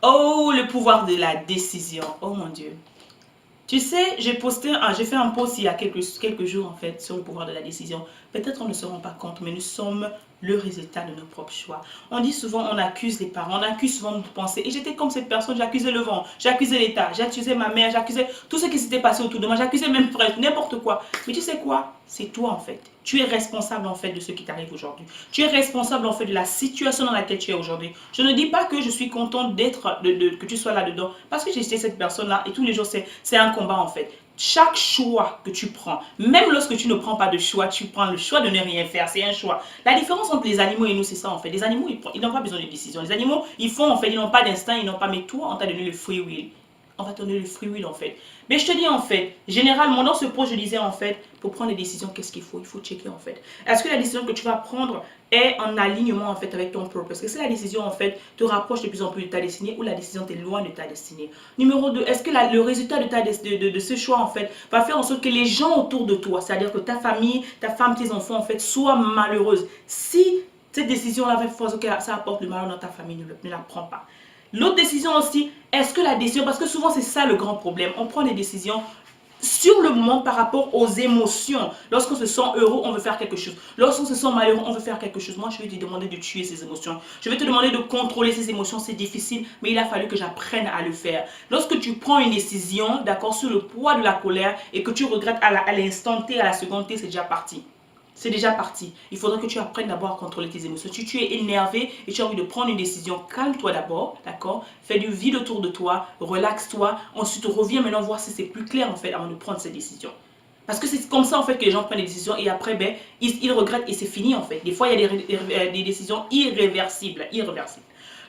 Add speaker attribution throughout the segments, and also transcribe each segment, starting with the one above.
Speaker 1: Oh, le pouvoir de la décision. Oh mon Dieu. Tu sais, j'ai fait un post il y a quelques jours en fait sur le pouvoir de la décision. Peut-être on ne se rend pas compte, mais nous sommes le résultat de nos propres choix. On dit souvent, on accuse les parents, on accuse souvent notre pensée. Et j'étais comme cette personne, j'accusais le vent, j'accusais l'État, j'accusais ma mère, j'accusais tout ce qui s'était passé autour de moi, j'accusais même presque n'importe quoi. Mais tu sais quoi? C'est toi en fait. Tu es responsable en fait de ce qui t'arrive aujourd'hui. Tu es responsable en fait de la situation dans laquelle tu es aujourd'hui. Je ne dis pas que je suis contente que tu sois là-dedans, parce que j'étais cette personne-là et tous les jours c'est un combat en fait. Chaque choix que tu prends, même lorsque tu ne prends pas de choix, tu prends le choix de ne rien faire, c'est un choix. La différence entre les animaux et nous, c'est ça en fait. Les animaux, ils n'ont pas besoin de décision. Les animaux, ils font en fait, ils n'ont pas d'instinct, ils n'ont pas, mais toi, on t'a donné le free will. On va te donner le free will en fait. Mais je te dis en fait, généralement dans ce post, je disais en fait, pour prendre des décisions, qu'est-ce qu'il faut? Il faut checker en fait. Est-ce que la décision que tu vas prendre est en alignement en fait avec ton purpose? Est-ce que la décision en fait te rapproche de plus en plus de ta destinée ou la décision t'est loin de ta destinée? Numéro 2, est-ce que le résultat de ce choix en fait va faire en sorte que les gens autour de toi, c'est-à-dire que ta famille, ta femme, tes enfants en fait soient malheureuses? Si cette décision-là fait force que ça apporte le malheur dans ta famille, ne la prends pas. L'autre décision aussi, est-ce que la décision, parce que souvent c'est ça le grand problème, on prend des décisions sur le moment par rapport aux émotions. Lorsqu'on se sent heureux, on veut faire quelque chose. Lorsqu'on se sent malheureux, on veut faire quelque chose. Moi, je vais te demander de tuer ces émotions. Je vais te demander de contrôler ces émotions. C'est difficile, mais il a fallu que j'apprenne à le faire. Lorsque tu prends une décision, d'accord, sur le poids de la colère et que tu regrettes à l'instant T, à la seconde T, c'est déjà parti. C'est déjà parti. Il faudra que tu apprennes d'abord à contrôler tes émotions. Si tu es énervé et tu as envie de prendre une décision, calme-toi d'abord, d'accord? Fais du vide autour de toi, relaxe-toi. Ensuite, reviens maintenant voir si c'est plus clair en fait avant de prendre cette décision. Parce que c'est comme ça en fait que les gens prennent des décisions et après, ben, ils regrettent et c'est fini en fait. Des fois, il y a des décisions irréversibles.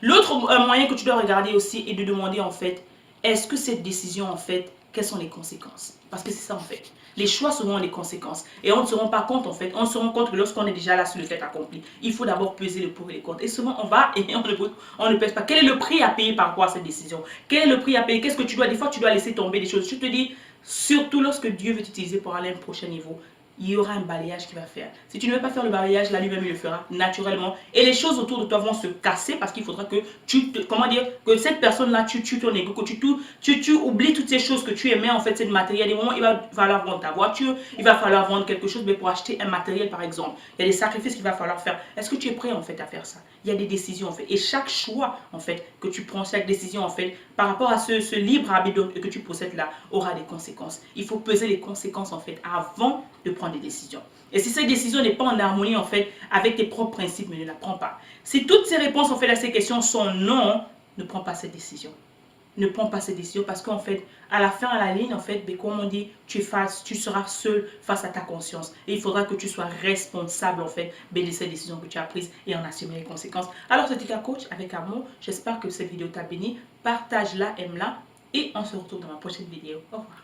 Speaker 1: L'autre moyen que tu dois regarder aussi est de demander en fait, est-ce que cette décision en fait, quelles sont les conséquences? Parce que c'est ça en fait. Les choix souvent ont des conséquences. Et on ne se rend pas compte en fait. On se rend compte que lorsqu'on est déjà là sur le fait accompli, il faut d'abord peser le pour et les contre. Et souvent on va et on ne pèse pas. Quel est le prix à payer par rapport à cette décision? Quel est le prix à payer? Qu'est-ce que tu dois? Des fois tu dois laisser tomber des choses. Je te dis, surtout lorsque Dieu veut t'utiliser pour aller à un prochain niveau, il y aura un balayage qui va faire. Si tu ne veux pas faire le balayage, là lui-même il le fera naturellement. Et les choses autour de toi vont se casser parce qu'il faudra que comment dire, que cette personne-là, tu tues ton ego, que tu oublies toutes ces choses que tu aimais en fait, cette matériel. Des moments, il va falloir vendre ta voiture, il va falloir vendre quelque chose, mais pour acheter un matériel par exemple, il y a des sacrifices qu'il va falloir faire. Est-ce que tu es prêt en fait à faire ça? Il y a des décisions en fait. Et chaque choix en fait que tu prends, chaque décision en fait, par rapport à ce libre arbitre que tu possèdes là, aura des conséquences. Il faut peser les conséquences en fait avant de prendre des décisions. Et si cette décision n'est pas en harmonie en fait avec tes propres principes, ne la prends pas. Si toutes ces réponses en fait à ces questions sont non, ne prends pas cette décision. Ne prends pas cette décision parce qu'en fait, à la fin, à la ligne, en fait, mais comme on dit, tu seras seul face à ta conscience. Et il faudra que tu sois responsable, en fait, de ces décisions que tu as prises et en assumer les conséquences. Alors, c'était ta coach avec amour. J'espère que cette vidéo t'a béni. Partage-la, aime-la et on se retrouve dans ma prochaine vidéo. Au revoir.